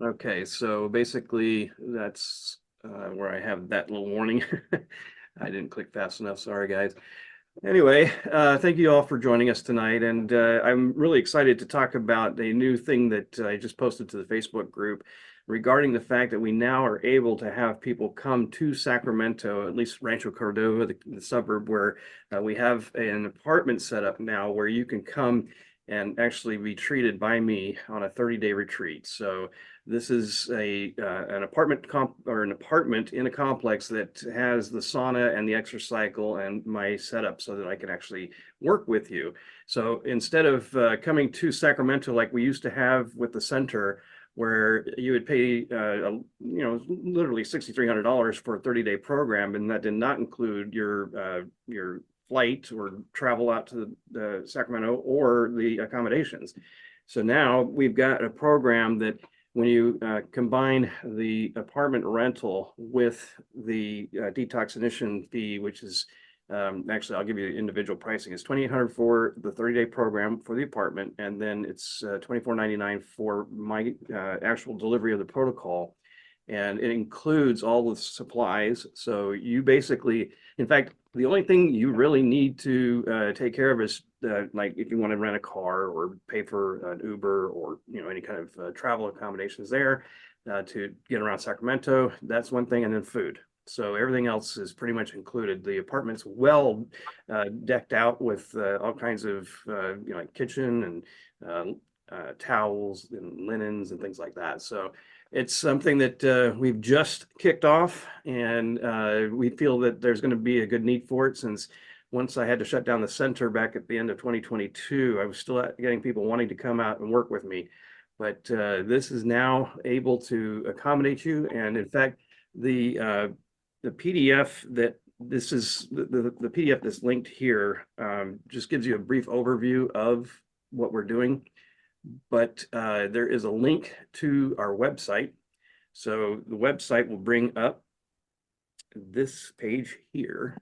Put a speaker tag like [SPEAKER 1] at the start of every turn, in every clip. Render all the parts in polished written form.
[SPEAKER 1] Okay, so basically that's where I have that little warning. I didn't click fast enough. Sorry, guys. Anyway, thank you all for joining us tonight. And I'm really excited to talk about a new thing that I just posted to the Facebook group regarding the fact that we now are able to have people come to Sacramento, at least Rancho Cordova, the suburb, where we have an apartment set up now where you can come and actually be treated by me on a 30-day retreat. So this is an apartment in a complex that has the sauna and the exercycle and my setup so that I can actually work with you. So instead of coming to Sacramento like we used to have with the center, where you would pay, literally $6,300 for a 30-day program, and that did not include your flight or travel out to the Sacramento or the accommodations. So now we've got a program that when you combine the apartment rental with the detoxination fee, which is actually, I'll give you individual pricing. It's $2,800 for the 30-day program for the apartment, and then it's $2,499 for my actual delivery of the protocol. And it includes all the supplies. So you basically, in fact, the only thing you really need to take care of is like if you want to rent a car or pay for an Uber or any kind of travel accommodations there to get around Sacramento. That's one thing, and then food. So everything else is pretty much included. The apartment's well decked out with all kinds of like kitchen and towels and linens and things like that. So it's something that we've just kicked off, and we feel that there's going to be a good need for it since once I had to shut down the center back at the end of 2022, I was still getting people wanting to come out and work with me. But this is now able to accommodate you. And in fact, the PDF that this is the PDF that's linked here just gives you a brief overview of what we're doing. But there is a link to our website. So the website will bring up this page here.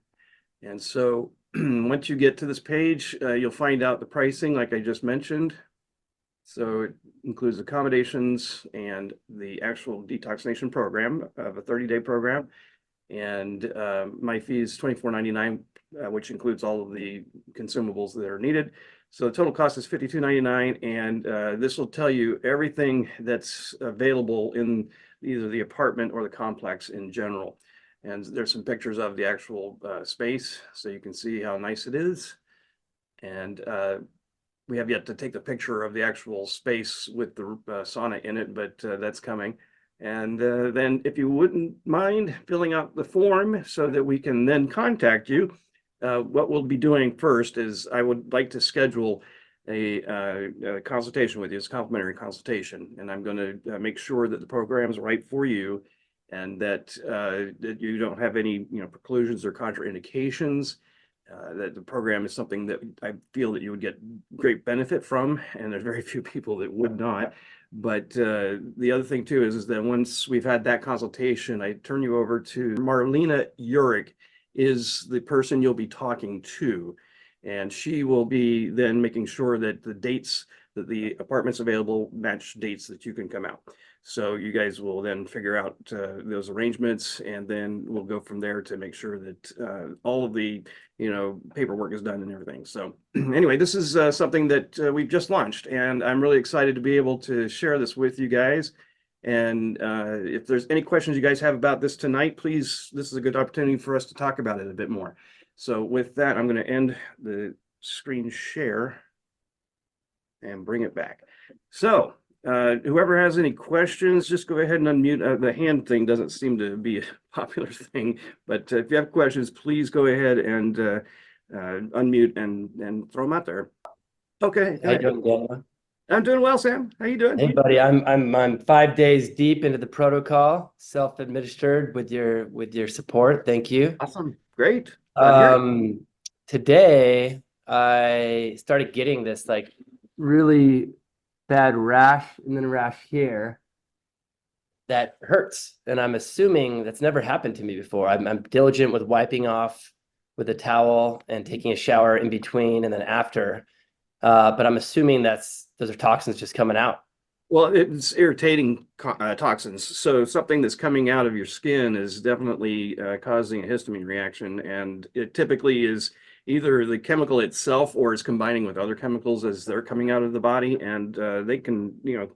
[SPEAKER 1] And so once you get to this page, you'll find out the pricing like I just mentioned. So it includes accommodations and the actual detoxination program of a 30-day program. And my fee is $24.99, which includes all of the consumables that are needed. So the total cost is $52.99, and this will tell you everything that's available in either the apartment or the complex in general. And there's some pictures of the actual space, so you can see how nice it is. And we have yet to take the picture of the actual space with the sauna in it, but that's coming. And then if you wouldn't mind filling out the form so that we can then contact you, what we'll be doing first is I would like to schedule a consultation with you. It's a complimentary consultation, and I'm going to make sure that the program is right for you and that that you don't have any preclusions or contraindications. That the program is something that I feel that you would get great benefit from, and there's very few people that would not. But the other thing too is that once we've had that consultation, I turn you over to Marlena Urick is the person you'll be talking to. And she will be then making sure that the dates that the apartment's available match dates that you can come out. So you guys will then figure out those arrangements, and then we'll go from there to make sure that all of the paperwork is done and everything. So anyway, this is something that we've just launched, and I'm really excited to be able to share this with you guys. And if there's any questions you guys have about this tonight, please, this is a good opportunity for us to talk about it a bit more. So with that, I'm going to end the screen share and bring it back. So whoever has any questions, just go ahead and unmute. The hand thing doesn't seem to be a popular thing, but if you have questions, please go ahead and unmute and throw them out there. Okay.
[SPEAKER 2] How you doing, Daniel?
[SPEAKER 1] I'm doing well, Sam. How you doing?
[SPEAKER 2] Hey, buddy. I'm 5 days deep into the protocol, self-administered with your support. Thank you.
[SPEAKER 1] Awesome. Great.
[SPEAKER 2] Today I started getting this like really bad rash and then a rash here that hurts, and I'm assuming that's never happened to me before. I'm diligent with wiping off with a towel and taking a shower in between and then after, but I'm assuming those are toxins just coming out.
[SPEAKER 1] Well, it's irritating toxins. So something that's coming out of your skin is definitely causing a histamine reaction, and it typically is either the chemical itself or is combining with other chemicals as they're coming out of the body, and they can,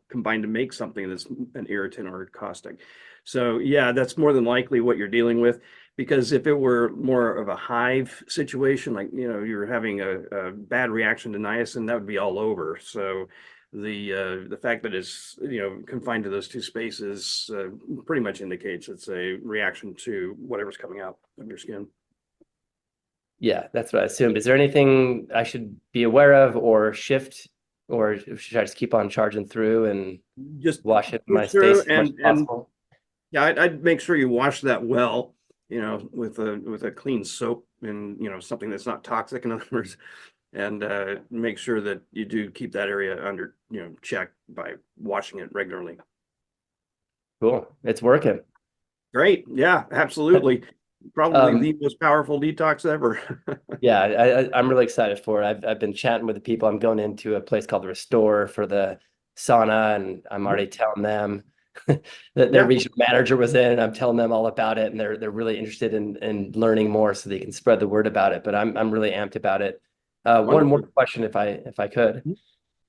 [SPEAKER 1] combine to make something that's an irritant or caustic. So yeah, that's more than likely what you're dealing with. Because if it were more of a hive situation, like you're having a bad reaction to niacin, that would be all over. So the fact that it's confined to those two spaces pretty much indicates it's a reaction to whatever's coming out of your skin.
[SPEAKER 2] Yeah, that's what I assumed. Is there anything I should be aware of or shift, or should I just keep on charging through and
[SPEAKER 1] Just
[SPEAKER 2] wash it in my
[SPEAKER 1] push through
[SPEAKER 2] space as much as
[SPEAKER 1] and
[SPEAKER 2] possible?
[SPEAKER 1] yeah, I'd make sure you wash that well, with a clean soap and something that's not toxic in other words, and make sure that you do keep that area under check by washing it regularly.
[SPEAKER 2] Cool. It's working.
[SPEAKER 1] Great, yeah, absolutely. Probably
[SPEAKER 2] Um,
[SPEAKER 1] the most powerful detox ever.
[SPEAKER 2] yeah, I'm really excited for it. I've been chatting with the people. I'm going into a place called Restore for the sauna, and I'm already telling them that their
[SPEAKER 1] Yeah,
[SPEAKER 2] regional manager was in, and I'm telling them all about it, and they're really interested in learning more so they can spread the word about it. But I'm really amped about it. One more
[SPEAKER 1] wonderful.
[SPEAKER 2] question, if I could.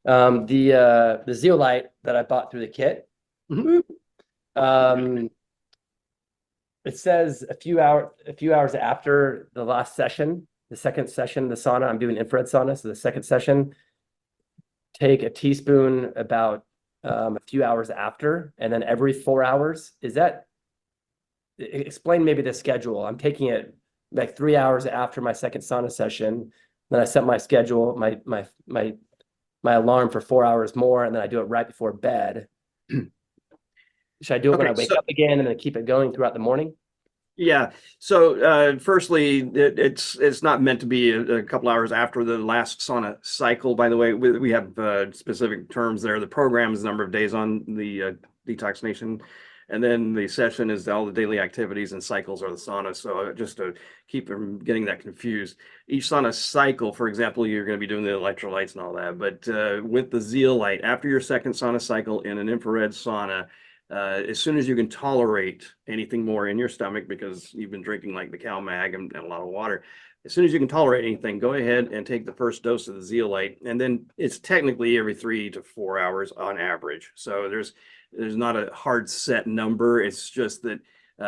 [SPEAKER 2] The zeolite that I bought through the kit.
[SPEAKER 1] Mhm.
[SPEAKER 2] Woo, um, it says a few hours after the last session, the second session, the sauna, I'm doing infrared sauna. So the second session, take a teaspoon about a few hours after, and then every 4 hours. Explain maybe the schedule. I'm taking it like 3 hours after my second sauna session. Then I set my schedule, my alarm for 4 hours more, and then I do it right before bed. Should I do it when
[SPEAKER 1] Okay,
[SPEAKER 2] I wake
[SPEAKER 1] so
[SPEAKER 2] up again and then keep it going throughout the morning?
[SPEAKER 1] yeah, so firstly, it's not meant to be a couple hours after the last sauna cycle. By the way, we have specific terms there. The program is the number of days on the detoxination, and then the session is all the daily activities, and cycles are the sauna. So just to keep from getting that confused, each sauna cycle, for example, you're going to be doing the electrolytes and all that. But with the zeolite, after your second sauna cycle in an infrared sauna, as soon as you can tolerate anything more in your stomach because you've been drinking like the cow mag and a lot of water, as soon as you can tolerate anything, go ahead and take the first dose of the zeolite, and then it's technically every 3 to 4 hours on average. So there's not a hard set number. It's just that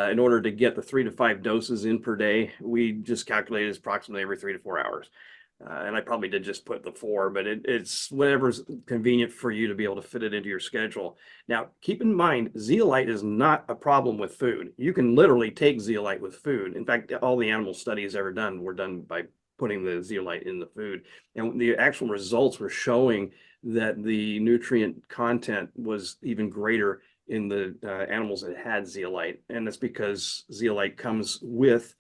[SPEAKER 1] in order to get the 3 to 5 doses in per day, we just calculate it's approximately every 3 to 4 hours. And I probably did just put the 4, but it's whatever's convenient for you to be able to fit it into your schedule. Now, keep in mind, zeolite is not a problem with food. You can literally take zeolite with food. In fact, all the animal studies ever done were done by putting the zeolite in the food. And the actual results were showing that the nutrient content was even greater in the animals that had zeolite. And that's because zeolite comes with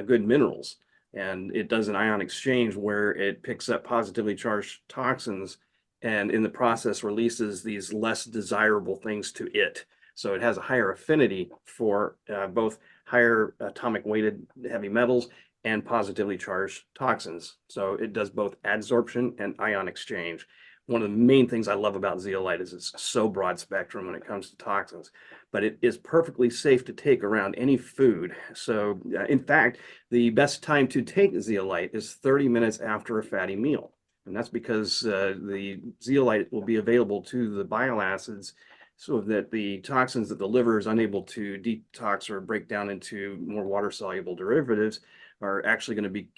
[SPEAKER 1] good minerals, and it does an ion exchange where it picks up positively charged toxins and in the process releases these less desirable things to it. So it has a higher affinity for both higher atomic weighted heavy metals and positively charged toxins. So it does both adsorption and ion exchange. One of the main things I love about zeolite is it's so broad spectrum when it comes to toxins, but it is perfectly safe to take around any food. So in fact, the best time to take zeolite is 30 minutes after a fatty meal. And that's because the zeolite will be available to the bile acids so that the toxins that the liver is unable to detox or break down into more water soluble derivatives are actually going to be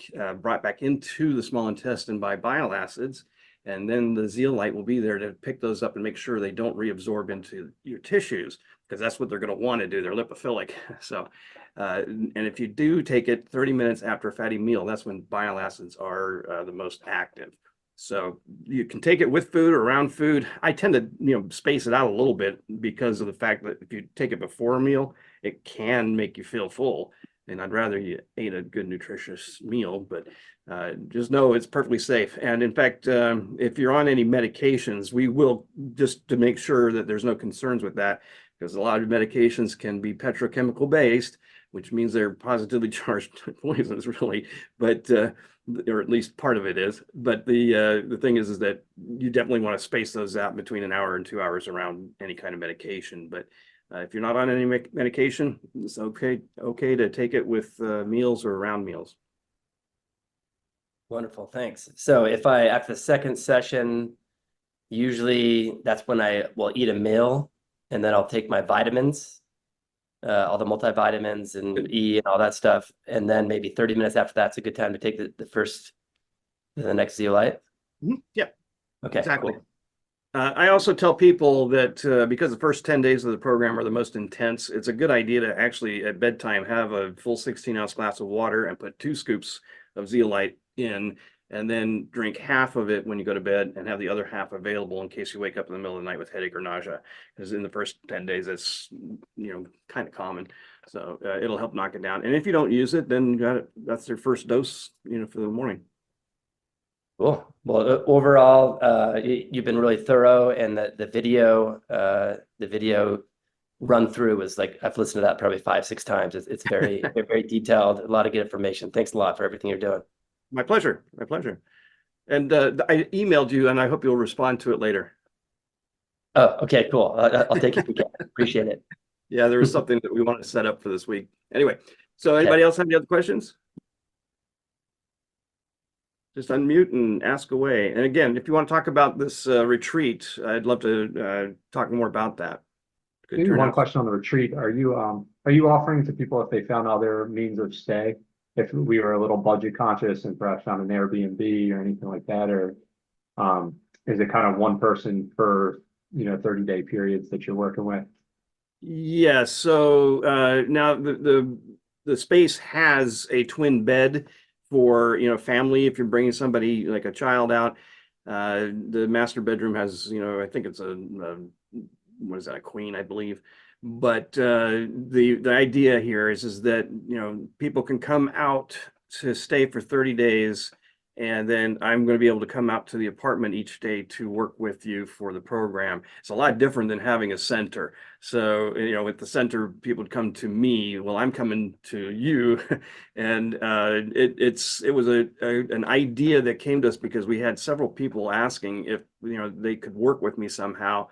[SPEAKER 1] brought back into the small intestine by bile acids. And then the zeolite will be there to pick those up and make sure they don't reabsorb into your tissues, because that's what they're going to want to do. They're lipophilic. So, and if you do take it 30 minutes after a fatty meal, that's when bile acids are the most active. So you can take it with food or around food. I tend to, space it out a little bit because of the fact that if you take it before a meal, it can make you feel full. And I'd rather you ate a good nutritious meal, but just know it's perfectly safe. And in fact, if you're on any medications, we will, just to make sure that there's no concerns with that, because a lot of medications can be petrochemical based. which means they're positively charged poisons, really, but or at least part of it is. But the thing is that you definitely want to space those out between an hour and 2 hours around any kind of medication. But if you're not on any medication, it's okay to take it with meals or around meals.
[SPEAKER 2] Wonderful, thanks. So if I, after the second session, usually that's when I will eat a meal and then I'll take my vitamins, all the multivitamins and E and all that stuff. And then maybe 30 minutes after that's a good time to take the next zeolite.
[SPEAKER 1] Yeah,
[SPEAKER 2] Okay,
[SPEAKER 1] exactly.
[SPEAKER 2] cool.
[SPEAKER 1] I also tell people that because the first 10 days of the program are the most intense, it's a good idea to actually at bedtime have a full 16-ounce glass of water and put 2 scoops of zeolite in, and then drink half of it when you go to bed and have the other half available in case you wake up in the middle of the night with headache or nausea. Because in the first 10 days, it's kind of common. So it'll help knock it down. And if you don't use it, then that's your first dose, for the morning.
[SPEAKER 2] Cool. Well, overall, you've been really thorough, and the video run through was like I've listened to that probably 5-6 times. It's very very detailed, a lot of good information. Thanks a lot for everything you're doing.
[SPEAKER 1] My pleasure. My pleasure. And I emailed you, and I hope you'll respond to it later.
[SPEAKER 2] Oh, okay, cool. I'll take it. Appreciate it.
[SPEAKER 1] Yeah, there was something that we want to set up for this week. Anyway, so anybody else have any other questions? Just unmute and ask away. And again, if you want to talk about this retreat, I'd love to talk more about that. Good
[SPEAKER 3] Maybe one
[SPEAKER 1] turnout.
[SPEAKER 3] question on the retreat. Are you offering to people if they found other means of stay? If we were a little budget conscious and perhaps found an Airbnb or anything like that, or is it kind of one person per 30-day periods that you're working with?
[SPEAKER 1] Yeah, so now the space has a twin bed for family if you're bringing somebody like a child out. The master bedroom has I think it's a what is that, a queen, I believe. But the idea here is that people can come out to stay for 30 days, and then I'm going to be able to come out to the apartment each day to work with you for the program. It's a lot different than having a center. So with the center, people would come to me. Well, I'm coming to you, and it was an idea that came to us because we had several people asking if they could work with me somehow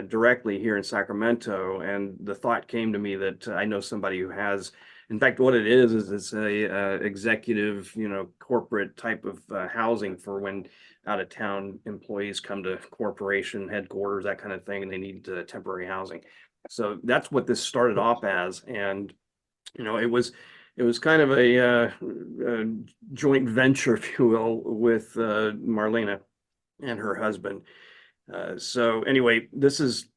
[SPEAKER 1] directly here in Sacramento, and the thought came to me that I know somebody who has. In fact, what it is it's a executive, corporate type of housing for when out of town employees come to corporation headquarters, that kind of thing, and they need temporary housing. So that's what this started off as, and it was kind of a joint venture, if you will, with Marlena and her husband. So anyway, this is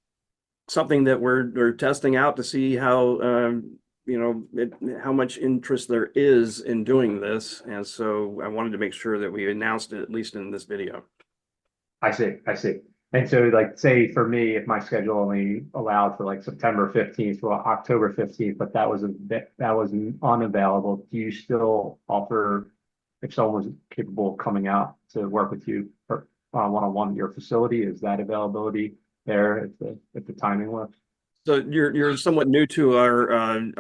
[SPEAKER 1] something that we're testing out to see how how much interest there is in doing this, and so I wanted to make sure that we announced it at least in this video.
[SPEAKER 3] I see. And so, like, say for me, if my schedule only allowed for like September 15th or October 15th, but that was unavailable, do you still offer, if someone was capable of coming out to work with you one-on-one at your facility, is that availability there if the timing works?
[SPEAKER 1] So you're somewhat new to our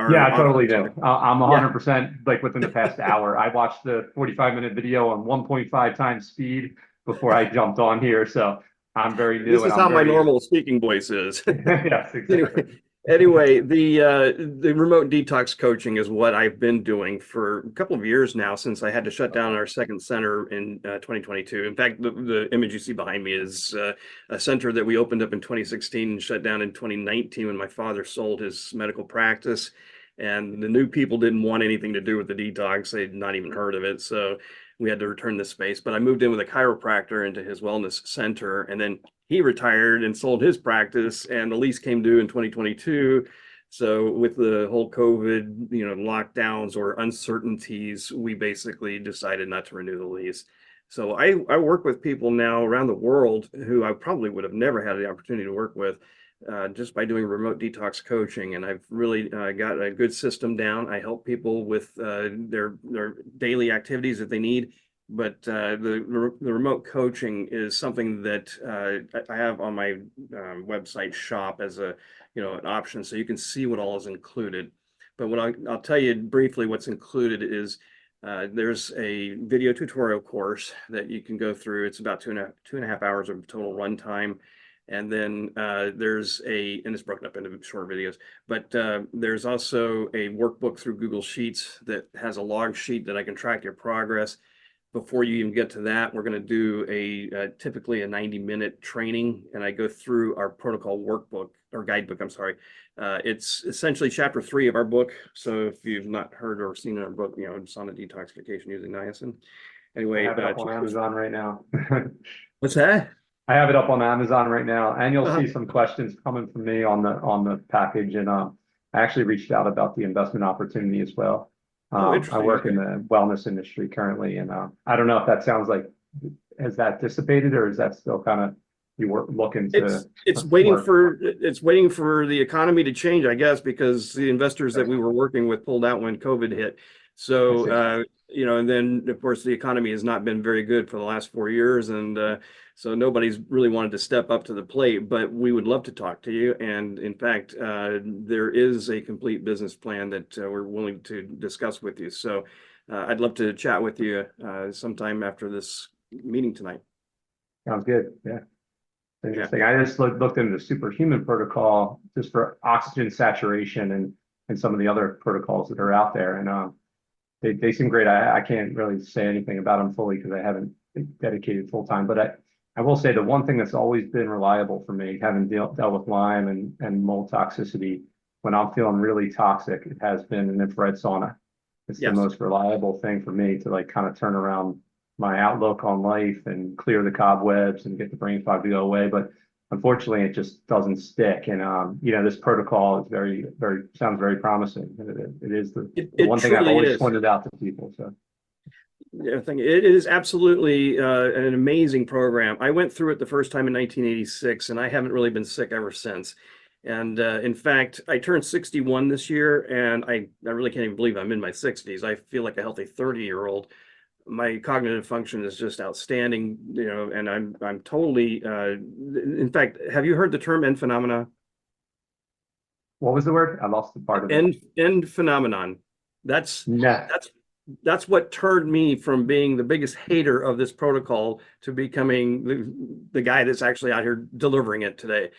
[SPEAKER 3] Yeah, I totally do. I'm
[SPEAKER 1] Yeah.
[SPEAKER 3] 100% like within the past hour. I watched the 45-minute video on 1.5 times speed before I jumped on here, so I'm very new.
[SPEAKER 1] This
[SPEAKER 3] and
[SPEAKER 1] is
[SPEAKER 3] I'm
[SPEAKER 1] how my
[SPEAKER 3] very...
[SPEAKER 1] normal speaking voice is.
[SPEAKER 3] Yes, exactly.
[SPEAKER 1] Anyway, the remote detox coaching is what I've been doing for a couple of years now, since I had to shut down our second center in 2022. In fact, the image you see behind me is a center that we opened up in 2016 and shut down in 2019 when my father sold his medical practice. And the new people didn't want anything to do with the detox. They'd not even heard of it. So we had to return the space. But I moved in with a chiropractor into his wellness center, and then he retired and sold his practice, and the lease came due in 2022. So with the whole COVID, lockdowns or uncertainties, we basically decided not to renew the lease. So I work with people now around the world who I probably would have never had the opportunity to work with just by doing remote detox coaching. And I've really got a good system down. I help people with their daily activities that they need. But the remote coaching is something that I have on my website shop as an option, so you can see what all is included. But what I'll tell you briefly what's included is there's a video tutorial course that you can go through. It's about 2.5 hours of total runtime. And then there's and it's broken up into short videos, but there's also a workbook through Google Sheets that has a log sheet that I can track your progress. Before you even get to that, we're going to do typically a 90-minute training, and I go through our protocol workbook or guidebook. I'm sorry. It's essentially chapter 3 of our book. So if you've not heard or seen our book, sauna detoxification using niacin. Anyway,
[SPEAKER 3] I have it up on Amazon right now.
[SPEAKER 1] what's that?
[SPEAKER 3] I have it up on Amazon right now, and you'll
[SPEAKER 1] Uh-huh.
[SPEAKER 3] see some questions coming from me on the package. And I actually reached out about the investment opportunity as well.
[SPEAKER 1] Oh,
[SPEAKER 3] I
[SPEAKER 1] interesting.
[SPEAKER 3] work in
[SPEAKER 1] Okay.
[SPEAKER 3] the wellness industry currently, and I don't know if that sounds like, has that dissipated, or is that still kind of you were looking to
[SPEAKER 1] It's
[SPEAKER 3] work?
[SPEAKER 1] waiting for the economy to change, I guess, because the investors that we were working with pulled out when COVID hit.
[SPEAKER 3] I see.
[SPEAKER 1] So and then of course the economy has not been very good for the last 4 years, and so nobody's really wanted to step up to the plate. But we would love to talk to you, and in fact, there is a complete business plan that we're willing to discuss with you. So I'd love to chat with you sometime after this meeting tonight.
[SPEAKER 3] Sounds good. Yeah.
[SPEAKER 1] Yeah.
[SPEAKER 3] Interesting. I just looked into the superhuman protocol just for oxygen saturation and some of the other protocols that are out there. And they seem great. I can't really say anything about them fully because I haven't dedicated full time. But I will say the one thing that's always been reliable for me, having dealt with Lyme and mold toxicity, when I'm feeling really toxic, it has been an infrared sauna. It's the
[SPEAKER 1] Yes.
[SPEAKER 3] most reliable thing for me to like kind of turn around my outlook on life and clear the cobwebs and get the brain fog to go away. But unfortunately, it just doesn't stick. And this protocol is sounds very promising. It is the
[SPEAKER 1] It
[SPEAKER 3] one thing I've
[SPEAKER 1] truly
[SPEAKER 3] always
[SPEAKER 1] is.
[SPEAKER 3] pointed out to people. So
[SPEAKER 1] Yeah, I think it is absolutely an amazing program. I went through it the first time in 1986, and I haven't really been sick ever since. And in fact, I turned 61 this year, and I really can't even believe I'm in my 60s. I feel like a healthy 30-year-old. My cognitive function is just outstanding, and I'm totally. In fact, have you heard the term end phenomena?
[SPEAKER 3] what was the word? I lost the part of it.
[SPEAKER 1] End phenomenon. That's
[SPEAKER 3] No.
[SPEAKER 1] that's what turned me from being the biggest hater of this protocol to becoming the guy that's actually out here delivering it today.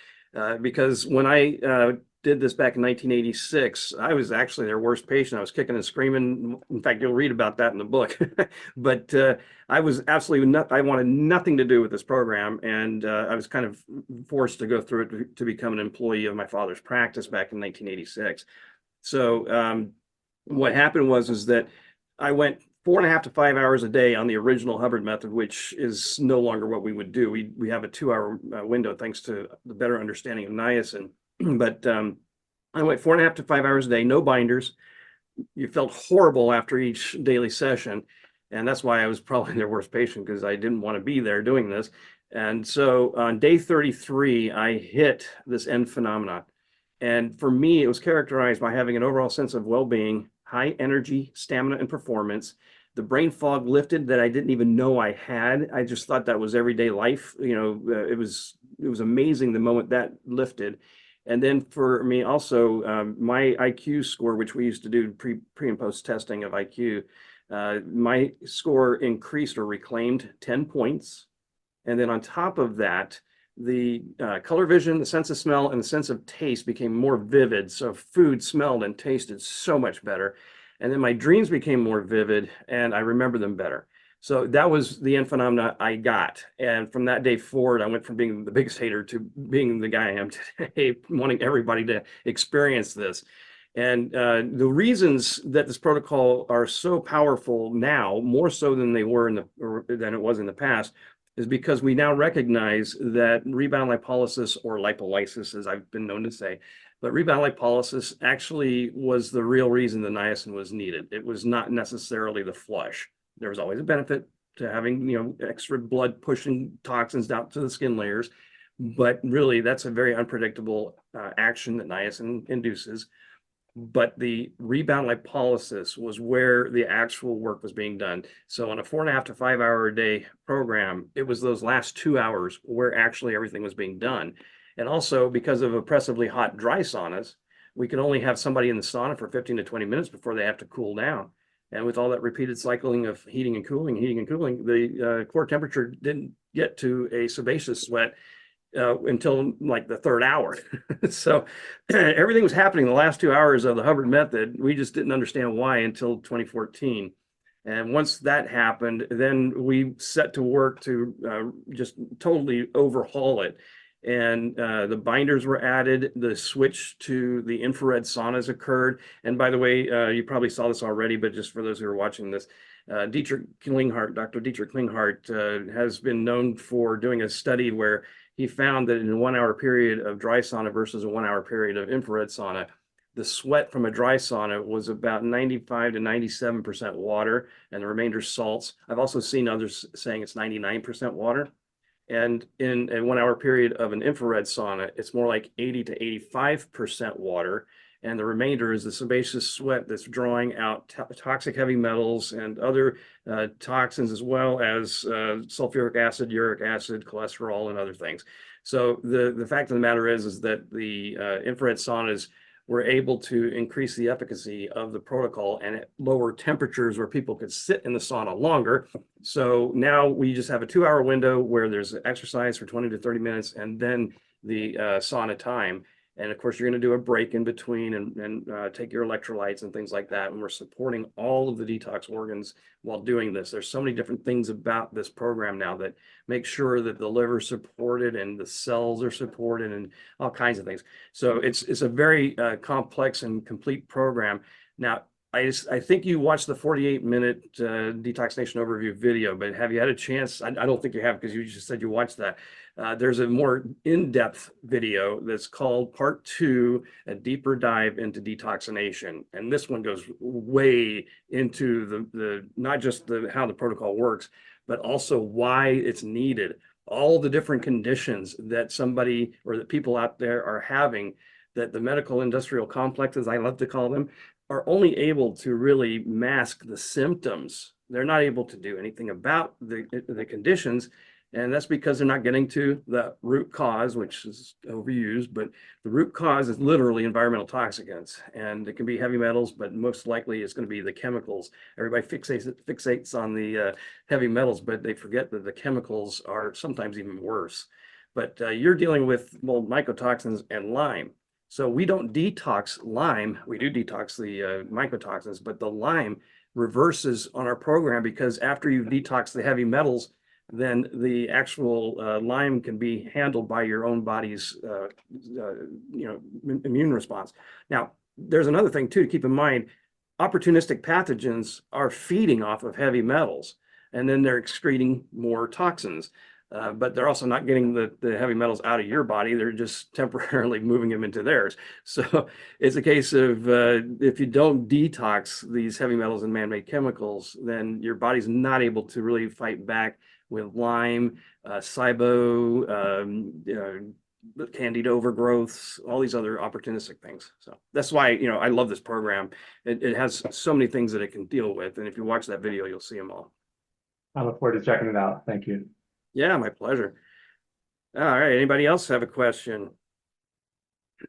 [SPEAKER 1] Because when I did this back in 1986, I was actually their worst patient. I was kicking and screaming. In fact, you'll read about that in the book. But I was absolutely not, I wanted nothing to do with this program. And I was kind of forced to go through it to become an employee of my father's practice back in 1986. So what happened is that I went 4.5 to 5 hours a day on the original Hubbard method, which is no longer what we would do. We have a 2-hour window thanks to the better understanding of niacin. But I went 4.5 to 5 hours a day, no binders. You felt horrible after each daily session. And that's why I was probably their worst patient, because I didn't want to be there doing this. And so on day 33, I hit this end phenomenon. And for me, it was characterized by having an overall sense of well-being, high energy, stamina, and performance. The brain fog lifted that I didn't even know I had. I just thought that was everyday life. It was amazing the moment that lifted. And then for me also, my IQ score, which we used to do pre and post testing of IQ, my score increased or reclaimed 10 points. And then on top of that, the color vision, the sense of smell, and the sense of taste became more vivid. So food smelled and tasted so much better. And then my dreams became more vivid, and I remember them better. So that was the end phenomena I got. And from that day forward, I went from being the biggest hater to being the guy I am today, wanting everybody to experience this. And the reasons that this protocol are so powerful now, more so than they were than it was in the past, is because we now recognize that rebound lipolysis, or lipolysis, as I've been known to say, but rebound lipolysis actually was the real reason the niacin was needed. It was not necessarily the flush. There was always a benefit to having, extra blood pushing toxins down to the skin layers, but really that's a very unpredictable action that niacin induces. But the rebound lipolysis was where the actual work was being done. So on a 4.5 to 5 hour a day program, it was those last 2 hours where actually everything was being done. And also because of oppressively hot, dry saunas, we can only have somebody in the sauna for 15 to 20 minutes before they have to cool down. And with all that repeated cycling of heating and cooling, the core temperature didn't get to a sebaceous sweat until like the third hour. So everything was happening the last 2 hours of the Hubbard method. We just didn't understand why until 2014. And once that happened, then we set to work to just totally overhaul it. And the binders were added, the switch to the infrared saunas occurred. And by the way, you probably saw this already, but just for those who are watching this, Dr. Dietrich Klinghardt has been known for doing a study where he found that in a 1 hour period of dry sauna versus a 1 hour period of infrared sauna, the sweat from a dry sauna was about 95 to 97% water and the remainder salts. I've also seen others saying it's 99% water. And in a 1 hour period of an infrared sauna, it's more like 80 to 85% water. And the remainder is the sebaceous sweat that's drawing out toxic heavy metals and other toxins, as well as sulfuric acid, uric acid, cholesterol, and other things. So the fact of the matter is that the infrared saunas were able to increase the efficacy of the protocol and at lower temperatures where people could sit in the sauna longer. So now we just have a 2 hour window where there's exercise for 20 to 30 minutes and then the sauna time. And of course, you're going to do a break in between and take your electrolytes and things like that. And we're supporting all of the detox organs while doing this. There's so many different things about this program now that make sure that the liver is supported and the cells are supported and all kinds of things. So it's a very complex and complete program. Now, I think you watched the 48-minute Detoxination overview video, but have you had a chance? I don't think you have, because you just said you watched that. There's a more in-depth video that's called Part 2, a deeper dive into detoxination. And this one goes way into the not just how the protocol works, but also why it's needed. All the different conditions that somebody or that people out there are having, that the medical industrial complex, as I love to call them, are only able to really mask the symptoms. They're not able to do anything about the conditions. And that's because they're not getting to the root cause, which is overused, but the root cause is literally environmental toxicants. And it can be heavy metals, but most likely it's going to be the chemicals. Everybody fixates on the heavy metals, but they forget that the chemicals are sometimes even worse. But you're dealing with mold mycotoxins and Lyme. So we don't detox Lyme, we do detox the mycotoxins, but the Lyme reverses on our program, because after you detox the heavy metals, then the actual Lyme can be handled by your own body's immune response. Now, there's another thing too to keep in mind. Opportunistic pathogens are feeding off of heavy metals, and then they're excreting more toxins. But they're also not getting the heavy metals out of your body. They're just temporarily moving them into theirs. So it's a case of if you don't detox these heavy metals and man-made chemicals, then your body's not able to really fight back with Lyme, SIBO, Candida overgrowths, all these other opportunistic things. So that's why, I love this program. It has so many things that it can deal with. And if you watch that video, you'll see them all.
[SPEAKER 3] I look forward to checking it out. Thank you.
[SPEAKER 1] Yeah, my pleasure. All right. Anybody else have a question?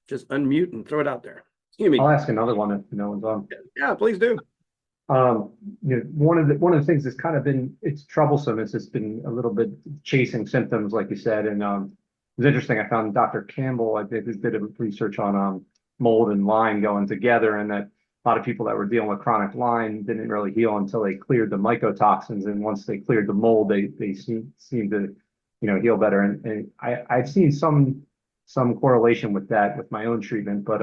[SPEAKER 1] Just unmute and throw it out there. Excuse me.
[SPEAKER 3] I'll ask another one if no one's on.
[SPEAKER 1] Yeah, please do.
[SPEAKER 3] One of the things that's kind of been, it's troublesome is it's been a little bit chasing symptoms, like you said. And it was interesting. I found Dr. Campbell, I did a bit of research on mold and Lyme going together, and that a lot of people that were dealing with chronic Lyme didn't really heal until they cleared the mycotoxins. And once they cleared the mold, they seem to, heal better. And I've seen some correlation with that with my own treatment. But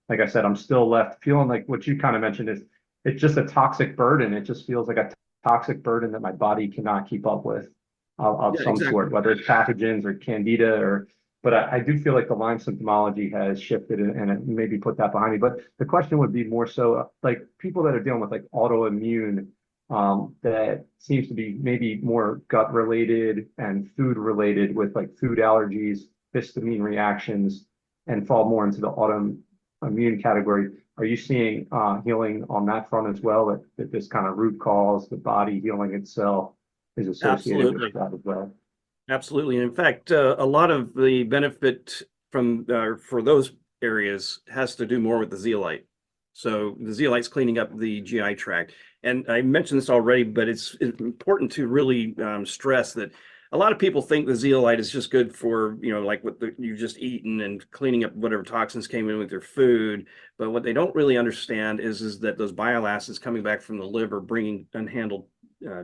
[SPEAKER 3] like I said, I'm still left feeling like what you kind of mentioned is it's just a toxic burden. It just feels like a toxic burden that my body cannot keep up with of some sort, whether it's pathogens or candida but I do feel like the Lyme symptomology has shifted and it maybe put that behind me. But the question would be more so like people that are dealing with like autoimmune, that seems to be maybe more gut related and food related, with like food allergies, histamine reactions, and fall more into the autoimmune category. Are you seeing healing on that front as well? That this kind of root cause, the body healing itself, is associated with that as well?
[SPEAKER 1] Absolutely. In fact, a lot of the benefit from for those areas has to do more with the zeolite. So the zeolite's cleaning up the GI tract. And I mentioned this already, but it's important to really stress that a lot of people think the zeolite is just good for, like what you've just eaten and cleaning up whatever toxins came in with your food. But what they don't really understand is that those bile acids coming back from the liver, bringing unhandled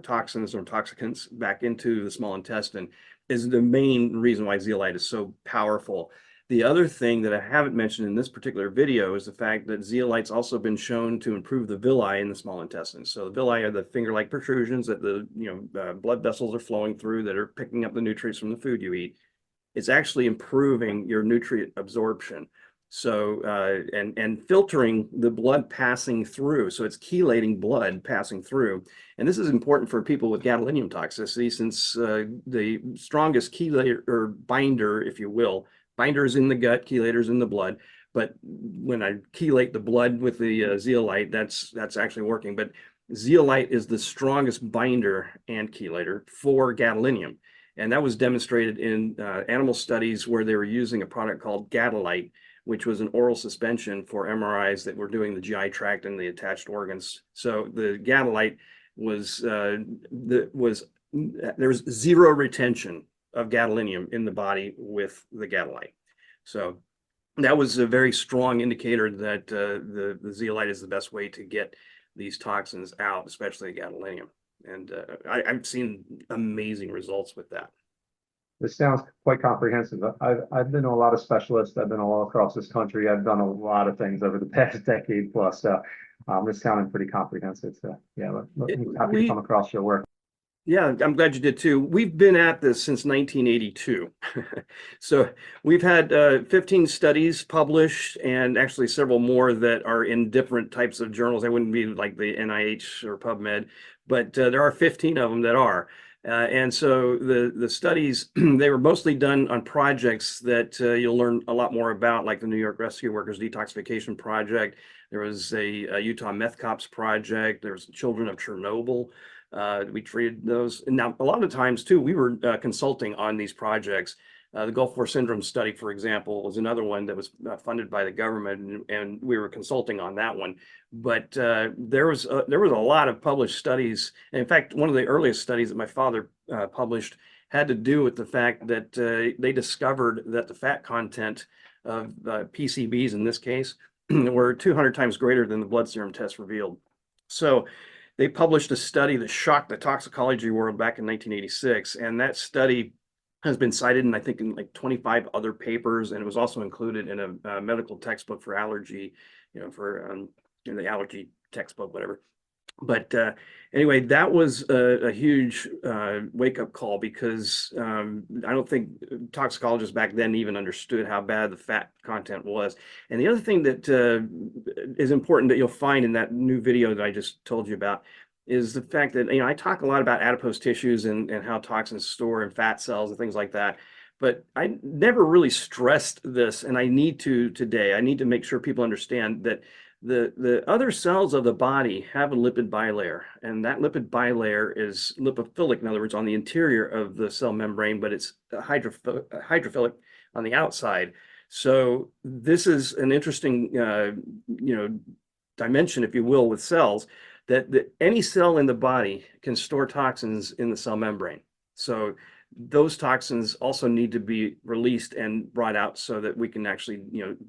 [SPEAKER 1] toxins or toxicants back into the small intestine is the main reason why zeolite is so powerful. The other thing that I haven't mentioned in this particular video is the fact that zeolite's also been shown to improve the villi in the small intestine. So the villi are the finger-like protrusions that the blood vessels are flowing through that are picking up the nutrients from the food you eat. It's actually improving your nutrient absorption. So and filtering the blood passing through. So it's chelating blood passing through. And this is important for people with gadolinium toxicity, since the strongest chelator or binder, if you will, binder is in the gut, chelator is in the blood. But when I chelate the blood with the zeolite, that's actually working. But zeolite is the strongest binder and chelator for gadolinium. And that was demonstrated in animal studies where they were using a product called gadolite, which was an oral suspension for MRIs that were doing the GI tract and the attached organs. So the gadolite there was zero retention of gadolinium in the body with the gadolite. So that was a very strong indicator that the zeolite is the best way to get these toxins out, especially gadolinium. And I've seen amazing results with that.
[SPEAKER 3] This sounds quite comprehensive. I've been to a lot of specialists. I've been all across this country. I've done a lot of things over the past decade plus. So this sounded pretty comprehensive. So yeah, I'm happy to come across your work.
[SPEAKER 1] Yeah, I'm glad you did too. We've been at this since 1982. So we've had 15 studies published and actually several more that are in different types of journals. They wouldn't be like the NIH or PubMed, but there are 15 of them that are. And so the studies, they were mostly done on projects that you'll learn a lot more about, like the New York Rescue Workers Detoxification Project. There was a Utah Meth Cops project. There was Children of Chernobyl. We treated those. And now a lot of times too, we were consulting on these projects. The Gulf War Syndrome study, for example, was another one that was funded by the government, and we were consulting on that one. But there was a lot of published studies. And in fact, one of the earliest studies that my father published had to do with the fact that they discovered that the fat content of PCBs in this case were 200 times greater than the blood serum test revealed. So they published a study that shocked the toxicology world back in 1986, and that study has been cited in, I think, in like 25 other papers, and it was also included in a medical textbook for allergy, for the allergy textbook, whatever. But anyway, that was a huge wake-up call, because I don't think toxicologists back then even understood how bad the fat content was. And the other thing that is important that you'll find in that new video that I just told you about is the fact that, I talk a lot about adipose tissues and how toxins store in fat cells and things like that. But I never really stressed this, and I need to today. I need to make sure people understand that the other cells of the body have a lipid bilayer, and that lipid bilayer is lipophilic, in other words, on the interior of the cell membrane, but it's hydrophilic on the outside. So this is an interesting, dimension, if you will, with cells, that any cell in the body can store toxins in the cell membrane. So those toxins also need to be released and brought out so that we can actually,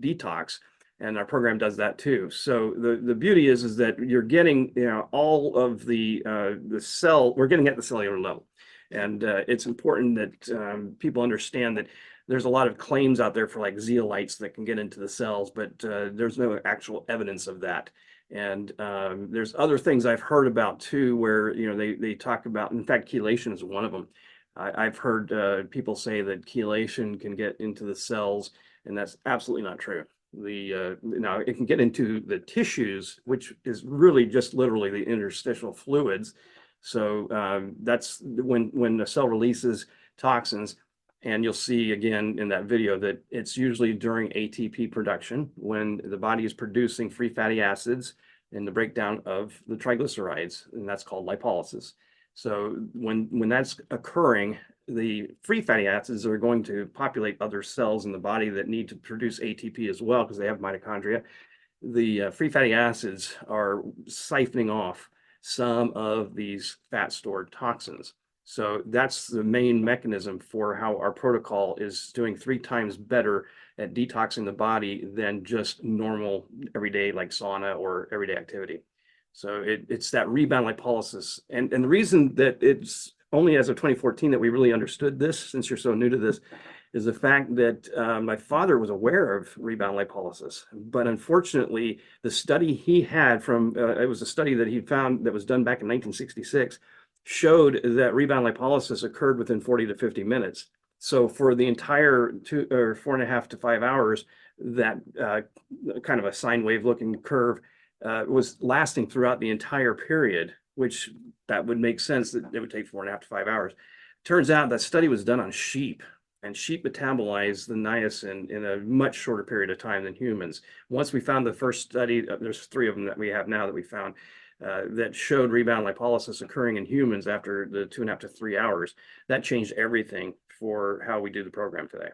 [SPEAKER 1] detox. And our program does that too. So the beauty is that you're getting, all of the cell, we're getting at the cellular level. And it's important that people understand that there's a lot of claims out there for like zeolites that can get into the cells, but there's no actual evidence of that. And there's other things I've heard about too, where, they talk about, in fact, chelation is one of them. I've heard people say that chelation can get into the cells, and that's absolutely not true. Now it can get into the tissues, which is really just literally the interstitial fluids. So that's when the cell releases toxins, and you'll see again in that video that it's usually during ATP production, when the body is producing free fatty acids and the breakdown of the triglycerides, and that's called lipolysis. So when that's occurring, the free fatty acids are going to populate other cells in the body that need to produce ATP as well because they have mitochondria. The free fatty acids are siphoning off some of these fat stored toxins. So that's the main mechanism for how our protocol is doing 3 times better at detoxing the body than just normal everyday like sauna or everyday activity. So it's that rebound lipolysis. And the reason that it's only as of 2014 that we really understood this, since you're so new to this, is the fact that my father was aware of rebound lipolysis, but unfortunately, the study he had from it was a study that he found that was done back in 1966 showed that rebound lipolysis occurred within 40 to 50 minutes. So for the entire 4.5 to 5 hours, that kind of a sine wave looking curve was lasting throughout the entire period, which that would make sense that it would take 4.5 to 5 hours. Turns out that study was done on sheep, and sheep metabolize the niacin in a much shorter period of time than humans. Once we found the first study, there's 3 of them that we have now that we found that showed rebound lipolysis occurring in humans after the 2.5 to 3 hours. That changed everything for how we do the program today.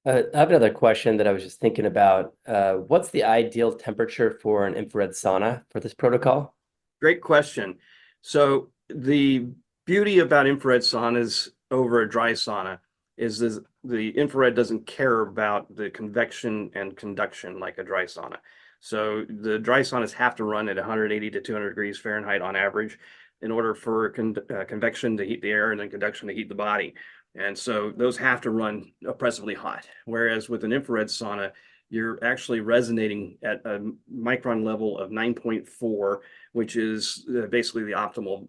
[SPEAKER 2] I have another question that I was just thinking about. What's the ideal temperature for an infrared sauna for this protocol?
[SPEAKER 1] Great question. So the beauty about infrared saunas over a dry sauna is the infrared doesn't care about the convection and conduction like a dry sauna. So the dry saunas have to run at 180 to 200 degrees Fahrenheit on average in order for convection to heat the air and then conduction to heat the body. And so those have to run oppressively hot. Whereas with an infrared sauna, you're actually resonating at a micron level of 9.4, which is basically the optimal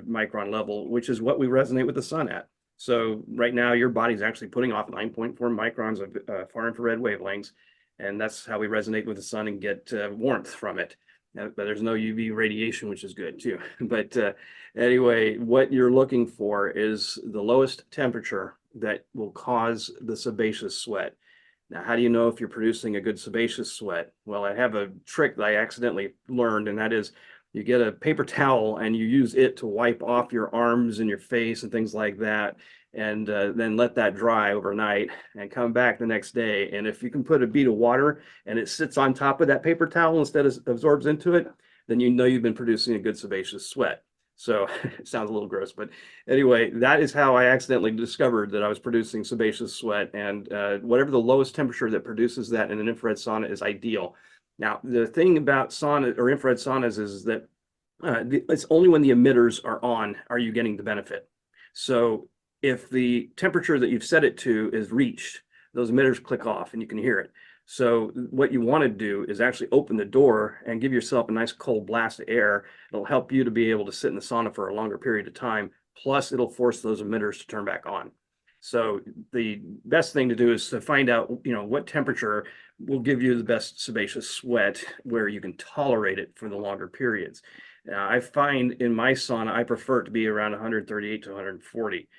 [SPEAKER 1] micron level, which is what we resonate with the sun at. So right now, your body's actually putting off 9.4 microns of far infrared wavelengths, and that's how we resonate with the sun and get warmth from it. But there's no UV radiation, which is good too. But anyway, what you're looking for is the lowest temperature that will cause the sebaceous sweat. Now, how do you know if you're producing a good sebaceous sweat? Well, I have a trick that I accidentally learned, and that is you get a paper towel and you use it to wipe off your arms and your face and things like that, and then let that dry overnight and come back the next day. And if you can put a bead of water and it sits on top of that paper towel instead of absorbs into it, then you know you've been producing a good sebaceous sweat. So it sounds a little gross, but anyway, that is how I accidentally discovered that I was producing sebaceous sweat. And whatever the lowest temperature that produces that in an infrared sauna is ideal. Now, the thing about sauna or infrared saunas is that it's only when the emitters are on are you getting the benefit. So if the temperature that you've set it to is reached, those emitters click off and you can hear it. So what you want to do is actually open the door and give yourself a nice cold blast of air. It'll help you to be able to sit in the sauna for a longer period of time. Plus, it'll force those emitters to turn back on. So the best thing to do is to find out, what temperature will give you the best sebaceous sweat where you can tolerate it for the longer periods. I find in my sauna, I prefer it to be around 138 to 140.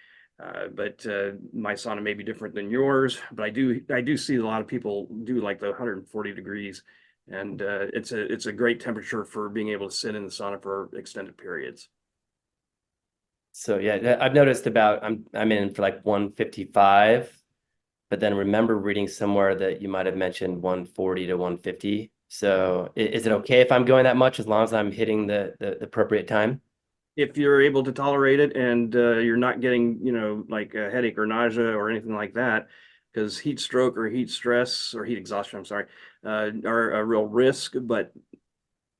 [SPEAKER 1] But my sauna may be different than yours, but I do see a lot of people do like the 140 degrees, and it's a great temperature for being able to sit in the sauna for extended periods.
[SPEAKER 2] So yeah, I've noticed I'm in for like 155, but then remember reading somewhere that you might have mentioned 140 to 150. So is it okay if I'm going that much as long as I'm hitting the appropriate time?
[SPEAKER 1] If you're able to tolerate it and you're not getting, like a headache or nausea or anything like that, because heat stroke or heat stress or heat exhaustion, I'm sorry, are a real risk, but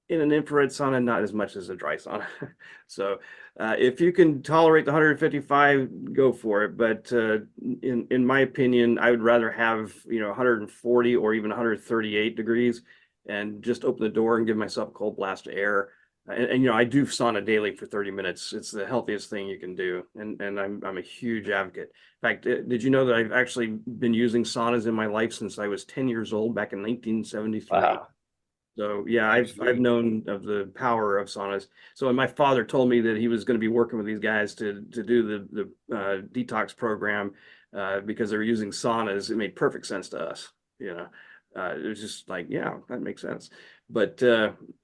[SPEAKER 1] in an infrared sauna, not as much as a dry sauna. So if you can tolerate the 155, go for it. But in my opinion, I would rather have, 140 or even 138 degrees and just open the door and give myself a cold blast of air. And I do sauna daily for 30 minutes. It's the healthiest thing you can do. And I'm a huge advocate. In fact, did you know that I've actually been using saunas in my life since I was 10 years old back in 1973?
[SPEAKER 2] Wow.
[SPEAKER 1] So yeah, I've known of the power of saunas. So when my father told me that he was going to be working with these guys to do the detox program because they were using saunas, it made perfect sense to us. it was just like, yeah, that makes sense. But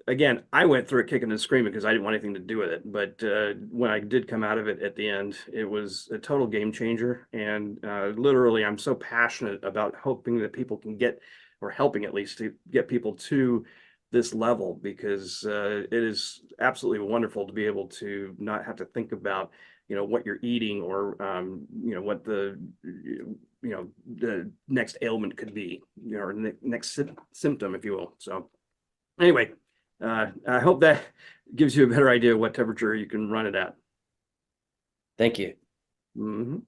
[SPEAKER 1] again, I went through it kicking and screaming because I didn't want anything to do with it. But when I did come out of it at the end, it was a total game changer. And literally, I'm so passionate about hoping that people can get, or helping at least to get people to this level, because it is absolutely wonderful to be able to not have to think about, what you're eating, or what the next ailment could be, or next symptom, if you will. So anyway, I hope that gives you a better idea of what temperature you can run it at.
[SPEAKER 2] Thank you.
[SPEAKER 1] Mhm.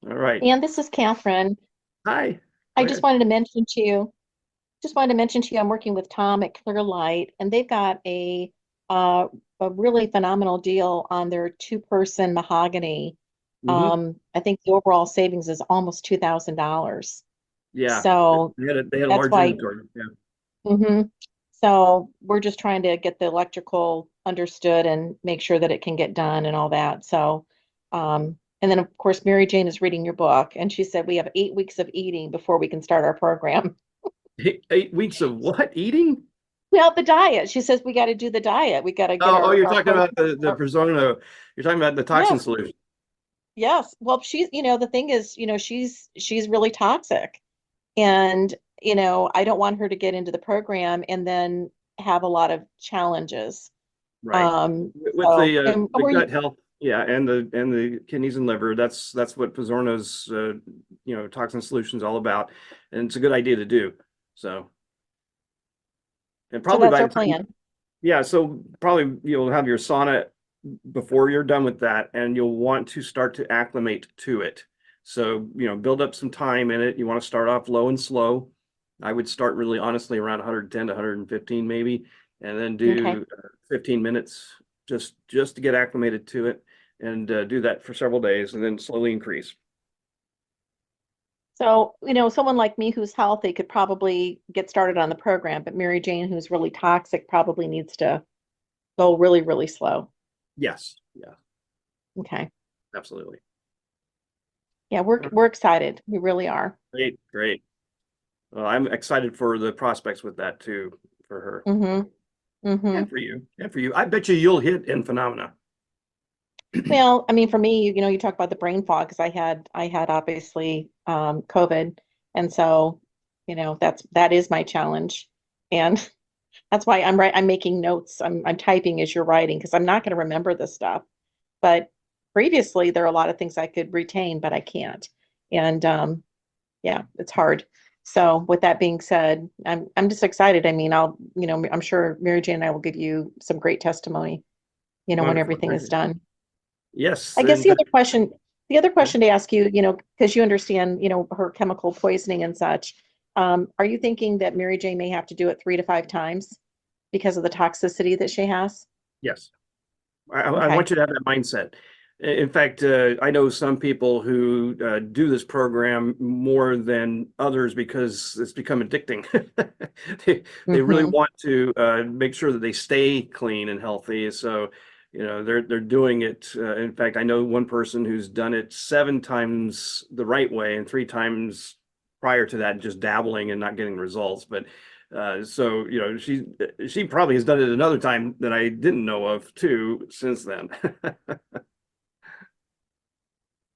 [SPEAKER 1] All right.
[SPEAKER 4] And this is Catherine.
[SPEAKER 1] Hi.
[SPEAKER 4] I
[SPEAKER 1] Go
[SPEAKER 4] just
[SPEAKER 1] ahead.
[SPEAKER 4] wanted to mention to you, I'm working with Tom at Clear Light, and they've got uh, a really phenomenal deal on their two-person mahogany.
[SPEAKER 1] Mhm.
[SPEAKER 4] I think the overall savings is almost $2,000.
[SPEAKER 1] Yeah,
[SPEAKER 4] So
[SPEAKER 1] they had a
[SPEAKER 4] that's
[SPEAKER 1] large
[SPEAKER 4] why.
[SPEAKER 1] inventory. Yeah.
[SPEAKER 4] So we're just trying to get the electrical understood and make sure that it can get done and all that. So, and then of course, Mary Jane is reading your book, and she said we have 8 weeks of eating before we can start our program.
[SPEAKER 1] 8 weeks of what? Eating?
[SPEAKER 4] Well, the diet. She says we got to do the diet. We got to get
[SPEAKER 1] Oh, you're
[SPEAKER 4] our
[SPEAKER 1] talking about
[SPEAKER 4] protein.
[SPEAKER 1] the Persona. You're talking about the toxin
[SPEAKER 4] Yes,
[SPEAKER 1] solution.
[SPEAKER 4] yes. Well, the thing is, she's really toxic, and I don't want her to get into the program and then have a lot of challenges.
[SPEAKER 1] Right. With
[SPEAKER 4] So,
[SPEAKER 1] the
[SPEAKER 4] and
[SPEAKER 1] the
[SPEAKER 4] were
[SPEAKER 1] gut
[SPEAKER 4] you,
[SPEAKER 1] health, yeah, and the kidneys and liver. That's what Pizzorno's toxin solution is all about, and it's a good idea to do. So, and
[SPEAKER 4] so
[SPEAKER 1] probably
[SPEAKER 4] that's
[SPEAKER 1] by
[SPEAKER 4] our
[SPEAKER 1] the time,
[SPEAKER 4] plan.
[SPEAKER 1] yeah, so probably you'll have your sauna before you're done with that, and you'll want to start to acclimate to it. So, build up some time in it. You want to start off low and slow. I would start really honestly around 110 to 115 maybe, and then
[SPEAKER 4] Okay.
[SPEAKER 1] do 15 minutes just to get acclimated to it, and do that for several days, and then slowly increase.
[SPEAKER 4] So, someone like me who's healthy could probably get started on the program, but Mary Jane, who's really toxic, probably needs to go really, really slow.
[SPEAKER 1] Yes, yeah,
[SPEAKER 4] Okay.
[SPEAKER 1] absolutely.
[SPEAKER 4] Yeah, we're excited. We really are.
[SPEAKER 1] Great, great. Well, I'm excited for the prospects with that too, for her
[SPEAKER 4] Mm-hmm. Mm-hmm.
[SPEAKER 1] and for you, and for you. I bet you'll hit in phenomena.
[SPEAKER 4] Well, I mean, for me, you talk about the brain fog because I had obviously COVID, and so that is my challenge, and that's why I'm making notes. I'm typing as you're writing because I'm not going to remember this stuff. But previously, there are a lot of things I could retain, but I can't, and yeah, it's hard. So with that being said, I'm just excited. I mean, I'm sure Mary Jane and I will give you some great testimony, when
[SPEAKER 1] Wonderful.
[SPEAKER 4] everything is done.
[SPEAKER 1] Yes,
[SPEAKER 4] I guess
[SPEAKER 1] and
[SPEAKER 4] the other question to ask you, because you understand, her chemical poisoning and such, are you thinking that Mary Jane may have to do it 3 to 5 times because of the toxicity that she has?
[SPEAKER 1] yes, I
[SPEAKER 4] Okay.
[SPEAKER 1] want you to have that mindset. In fact, I know some people who do this program more than others because it's become addicting. They really
[SPEAKER 4] Mm-hmm.
[SPEAKER 1] want to make sure that they stay clean and healthy. So, they're doing it. In fact, I know one person who's done it 7 times the right way and 3 times prior to that, just dabbling and not getting results. But so she probably has done it another time that I didn't know of too since then.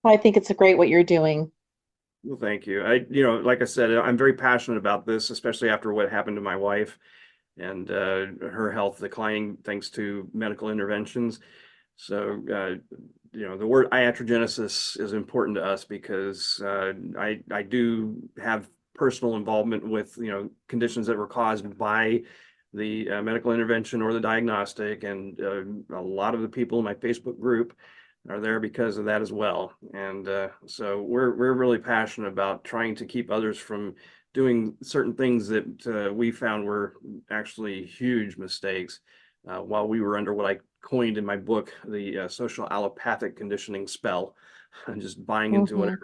[SPEAKER 4] I think it's a great what you're doing.
[SPEAKER 1] Well, thank you. Like I said, I'm very passionate about this, especially after what happened to my wife and her health declining thanks to medical interventions. So, the word iatrogenesis is important to us because I do have personal involvement with, conditions that were caused by the medical intervention or the diagnostic. And a lot of the people in my Facebook group are there because of that as well. And so we're really passionate about trying to keep others from doing certain things that we found were actually huge mistakes while we were under what I coined in my book, the social allopathic conditioning spell, and just buying into
[SPEAKER 4] Mm-hmm.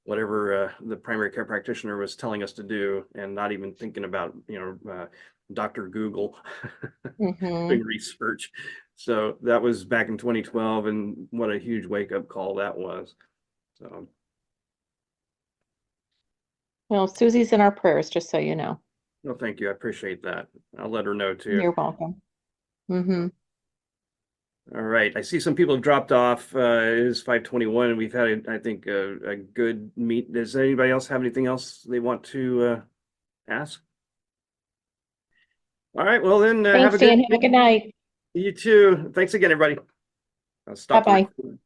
[SPEAKER 1] whatever the primary care practitioner was telling us to do, and not even thinking about Dr. Google
[SPEAKER 4] Mm-hmm.
[SPEAKER 1] doing research. So that was back in 2012, and what a huge wake up call that was. So
[SPEAKER 4] Well, Susie's in our prayers, just so you know.
[SPEAKER 1] No, thank you. I appreciate that. I'll let her know too.
[SPEAKER 4] You're welcome. Mm-hmm.
[SPEAKER 1] All right. I see some people have dropped off. It is 5:21 and we've had, I think, a good meet. Does anybody else have anything else they want to ask? All right. Well, then have
[SPEAKER 4] Thanks,
[SPEAKER 1] a good,
[SPEAKER 4] Dan. Have a good night.
[SPEAKER 1] you too. Thanks again, everybody. I'll stop the
[SPEAKER 4] Bye-bye.
[SPEAKER 1] recording.